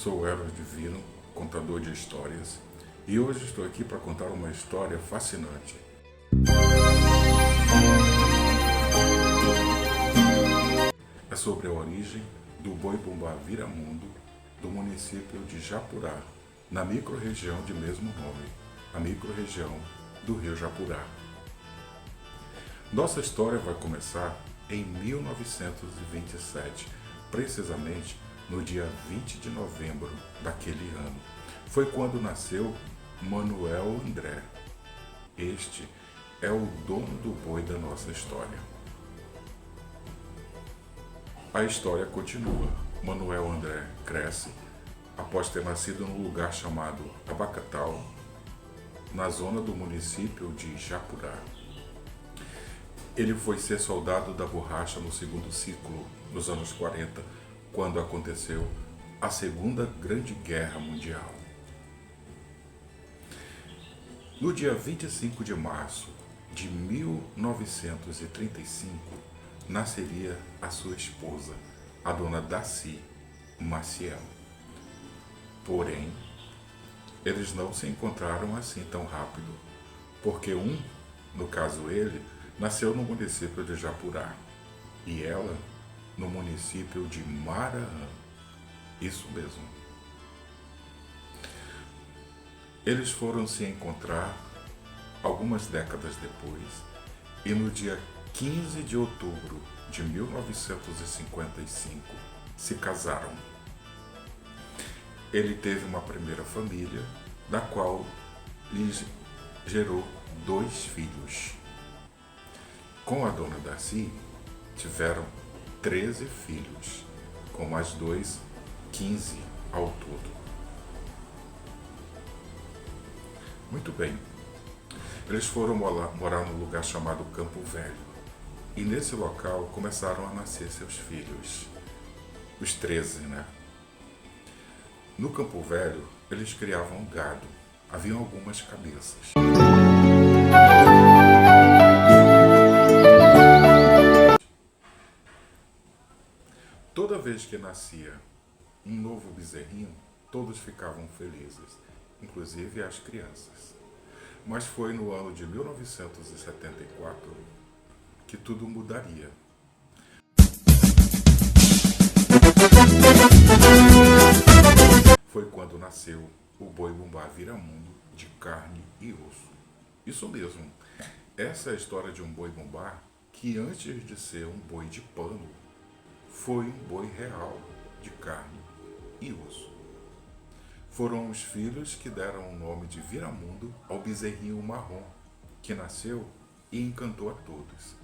sou o Eros Divino, contador de histórias, e hoje estou aqui para contar uma história fascinante. É sobre a origem do boi-bumbá vira-mundo do município de Japurá, na microrregião de mesmo nome, a microrregião do Rio Japurá. Nossa história vai começar em 1927, precisamente no dia 20 de novembro daquele ano. Foi quando nasceu Manuel André. Este é o dono do boi da nossa história. A história continua. Manuel André cresce após ter nascido num lugar chamado Abacatal, na zona do município de Japurá. Ele foi ser soldado da borracha no segundo ciclo, nos anos 40, quando aconteceu a Segunda Grande Guerra Mundial. No dia 25 de março de 1935, nasceria a sua esposa, a dona Daci Maciel. Porém, eles não se encontraram assim tão rápido, porque no caso ele, nasceu no município de Japurá e ela no município de Maraã. Isso mesmo. Eles foram se encontrar algumas décadas depois e no dia 15 de outubro de 1955 se casaram. Ele teve uma primeira família, da qual lhes gerou 2 filhos. Com a dona Daci, tiveram 13 filhos, com mais 2, 15 ao todo. Muito bem, eles foram morar num lugar chamado Campo Velho, e nesse local começaram a nascer seus filhos, os 13, né? No Campo Velho, eles criavam gado, haviam algumas cabeças. Toda vez que nascia um novo bezerrinho, todos ficavam felizes, inclusive as crianças. Mas foi no ano de 1974 que tudo mudaria. Foi quando nasceu o boi-bumbá vira-mundo de carne e osso. Isso mesmo, essa é a história de um boi-bumbá que antes de ser um boi de pano, foi um boi real, de carne e osso. Foram os filhos que deram o nome de Viramundo ao bezerrinho marrom, que nasceu e encantou a todos.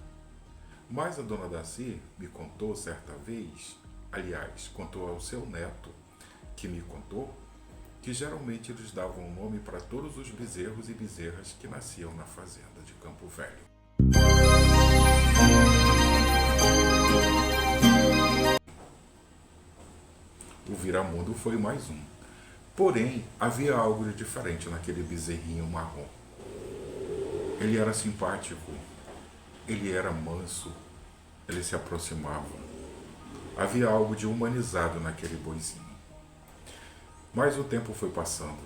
Mas a dona Daci me contou certa vez, aliás, contou ao seu neto, que me contou, que geralmente eles davam o nome para todos os bezerros e bezerras que nasciam na fazenda de Campo Velho. O Viramundo foi mais um. Porém, havia algo de diferente naquele bezerrinho marrom. Ele era simpático, ele era manso, ele se aproximava. Havia algo de humanizado naquele boizinho. Mas o tempo foi passando,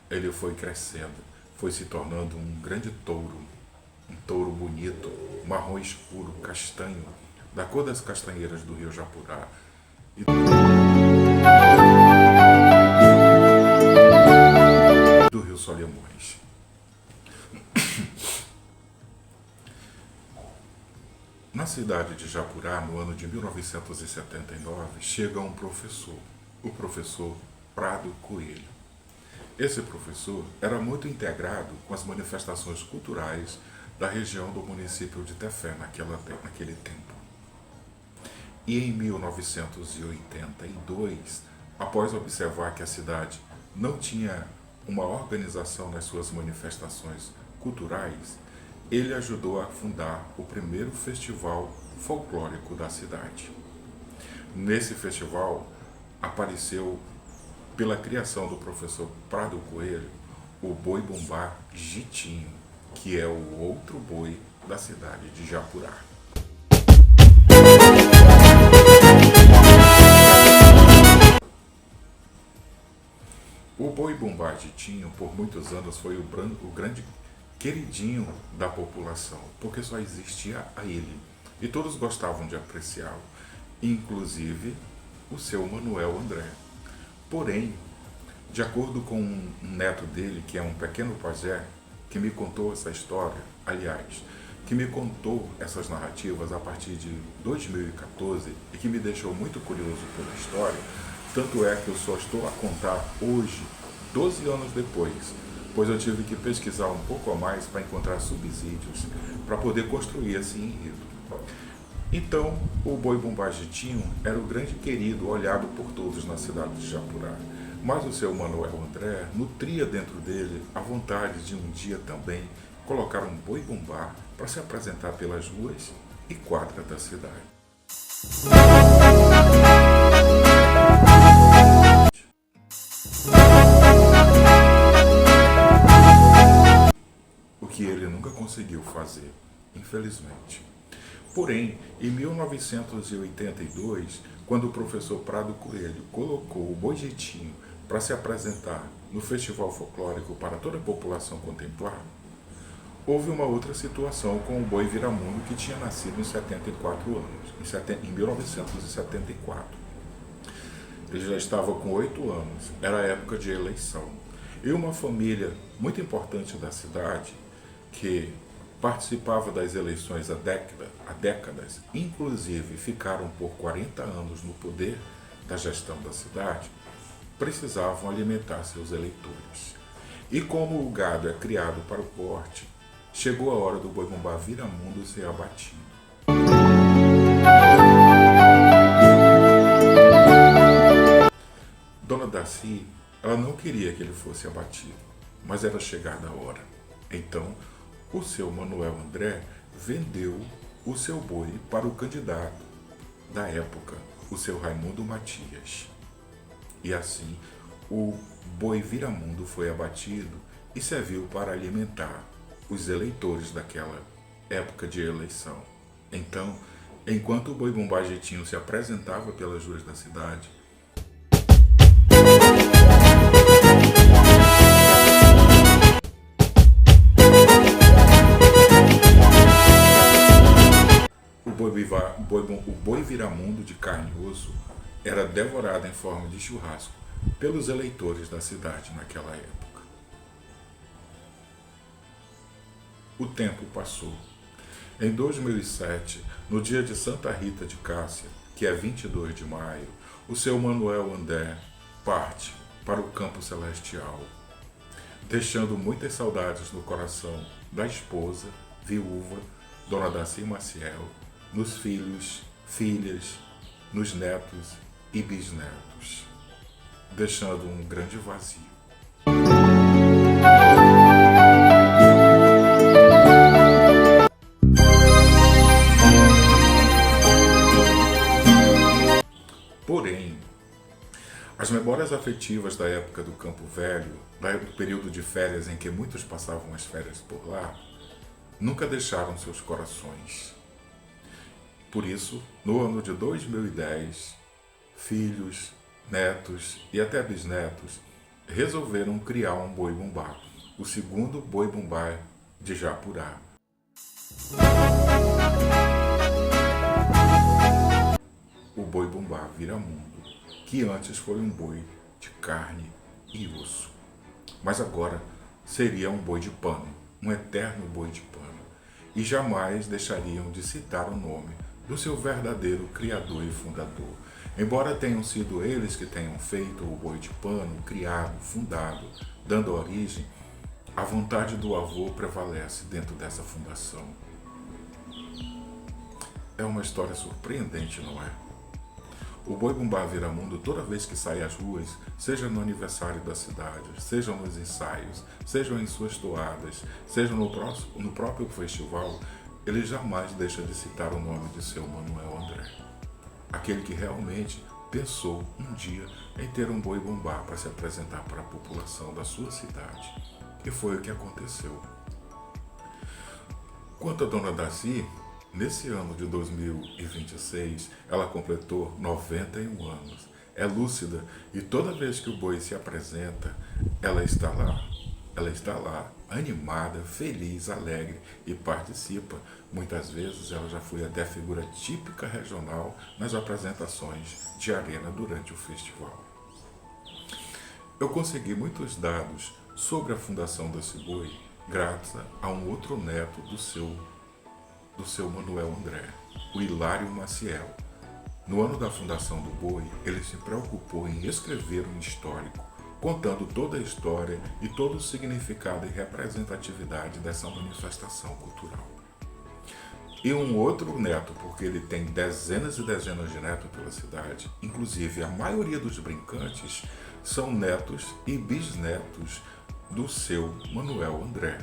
ele foi crescendo, foi se tornando um grande touro, um touro bonito, marrom escuro, castanho, da cor das castanheiras do Rio Japurá. Do Rio Solimões. Na cidade de Japurá, no ano de 1979, chega um professor, o professor Prado Coelho. Esse professor era muito integrado com as manifestações culturais da região do município de Tefé naquele tempo. E em 1982, após observar que a cidade não tinha uma organização nas suas manifestações culturais, ele ajudou a fundar o primeiro festival folclórico da cidade. Nesse festival apareceu, pela criação do professor Prado Coelho, o boi-bumbá Gitinho, que é o outro boi da cidade de Japurá. boi-bumbá Ditinho, por muitos anos, foi o grande queridinho da população, porque só existia a ele. E todos gostavam de apreciá-lo, inclusive o seu Manuel André. Porém, de acordo com um neto dele, que é um pequeno pajé, que me contou essa história, aliás, que me contou essas narrativas a partir de 2014 e que me deixou muito curioso pela história, tanto é que eu só estou a contar hoje, 12 anos depois, pois eu tive que pesquisar um pouco a mais para encontrar subsídios para poder construir esse enredo. Então, o boi-bumbá Ditinho era o grande querido olhado por todos na cidade de Japurá. Mas o seu Manuel André nutria dentro dele a vontade de um dia também colocar um boi-bumbá para se apresentar pelas ruas e quadras da cidade. O que ele nunca conseguiu fazer, infelizmente. Porém, em 1982, quando o professor Prado Coelho colocou o Boi Ditinho para se apresentar no Festival Folclórico para toda a população contemplar, houve uma outra situação com o Boi Viramundo, que tinha nascido em 74 anos, em 1974. Ele já estava com 8 anos, era a época de eleição. E uma família muito importante da cidade, que participava das eleições há décadas, inclusive ficaram por 40 anos no poder da gestão da cidade, precisavam alimentar seus eleitores. E como o gado é criado para o corte, chegou a hora do boi-bumbá Viramundo ser abatido. Dona Darcy, ela não queria que ele fosse abatido, mas era chegada a hora. Então, o seu Manuel André vendeu o seu boi para o candidato da época, o seu Raimundo Matias. E assim, o boi Viramundo foi abatido e serviu para alimentar os eleitores daquela época de eleição. Então, enquanto o boi-bumbá Ditinho se apresentava pelas ruas da cidade, o boi Viramundo de carne e osso era devorado em forma de churrasco pelos eleitores da cidade naquela época. O tempo passou. Em 2007, no dia de Santa Rita de Cássia, que é 22 de maio, o seu Manuel André parte para o campo celestial, deixando muitas saudades no coração da esposa, viúva, Dona Darcy Maciel, nos filhos, filhas, nos netos e bisnetos, deixando um grande vazio. Porém, as memórias afetivas da época do Campo Velho, do período de férias em que muitos passavam as férias por lá, nunca deixaram seus corações. Por isso, no ano de 2010, filhos, netos e até bisnetos resolveram criar um boi-bumbá, o segundo boi-bumbá de Japurá. O boi-bumbá Viramundo, que antes foi um boi de carne e osso, mas agora seria um boi de pano, um eterno boi de pano, e jamais deixariam de citar o nome do seu verdadeiro criador e fundador. Embora tenham sido eles que tenham feito o boi de pano, criado, fundado, dando origem, a vontade do avô prevalece dentro dessa fundação. É uma história surpreendente, não é? O boi-bumbá Viramundo, toda vez que sai às ruas, seja no aniversário da cidade, seja nos ensaios, sejam em suas toadas, seja no próprio festival, ele jamais deixa de citar o nome de seu Manuel André. Aquele que realmente pensou um dia em ter um boi-bumbá para se apresentar para a população da sua cidade. E foi o que aconteceu. Quanto a Dona Darcy, nesse ano de 2026, ela completou 91 anos. é lúcida e toda vez que o boi se apresenta, ela está lá. Ela está lá, animada, feliz, alegre e participa. Muitas vezes ela já foi até figura típica regional nas apresentações de arena durante o festival. Eu consegui muitos dados sobre a fundação desse boi graças a um outro neto do seu Manuel André, o Hilário Maciel. No ano da fundação do boi, ele se preocupou em escrever um histórico, contando toda a história e todo o significado e representatividade dessa manifestação cultural. E um outro neto, porque ele tem dezenas e dezenas de netos pela cidade, inclusive a maioria dos brincantes são netos e bisnetos do seu Manuel André,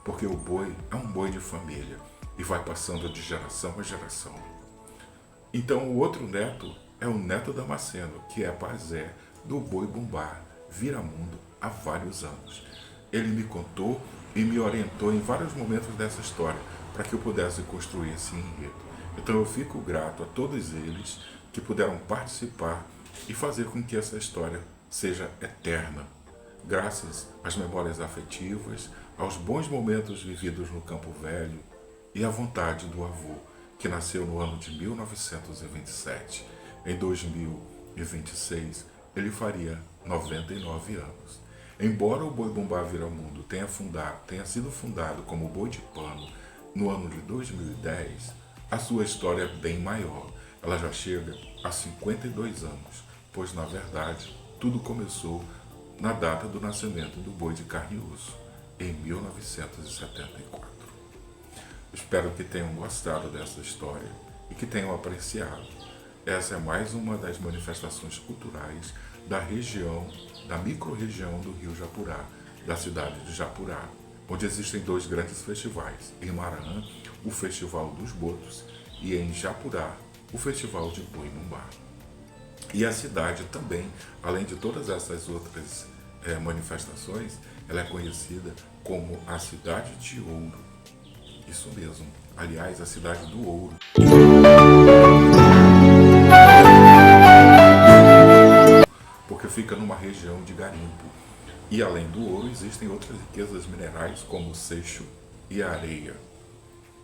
porque o boi é um boi de família e vai passando de geração a geração. Então o outro neto é o neto Damasceno, que é pazé do Boi Bumbá Viramundo há vários anos. Ele me contou e me orientou em vários momentos dessa história para que eu pudesse construir esse enredo. Então eu fico grato a todos eles que puderam participar e fazer com que essa história seja eterna, graças às memórias afetivas, aos bons momentos vividos no Campo Velho e à vontade do avô, que nasceu no ano de 1927. Em 2026, ele faria 99 anos. Embora o Boi Bumbá Viramundo tenha sido fundado como boi de pano no ano de 2010, a sua história é bem maior. Ela já chega a 52 anos, pois, na verdade, tudo começou na data do nascimento do boi de carne e osso, em 1974. Espero que tenham gostado dessa história e que tenham apreciado. Essa é mais uma das manifestações culturais da região, da microrregião do Rio Japurá, da cidade de Japurá, onde existem dois grandes festivais. Em Maranhão, o Festival dos Botos, e em Japurá, o Festival de Boi Bumbá. E a cidade também, além de todas essas outras manifestações, ela é conhecida como a Cidade de Ouro. Isso mesmo. Aliás, a cidade do ouro. Porque fica numa região de garimpo. E além do ouro, existem outras riquezas minerais como o seixo e a areia.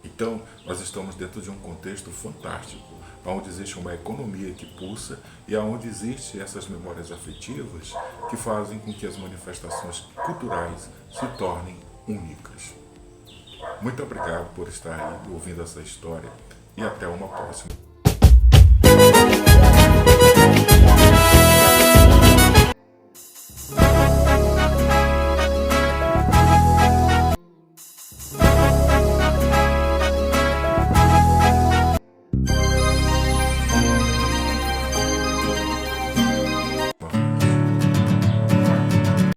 Então, nós estamos dentro de um contexto fantástico, onde existe uma economia que pulsa e onde existem essas memórias afetivas que fazem com que as manifestações culturais se tornem únicas. Muito obrigado por estar aí ouvindo essa história e até uma próxima.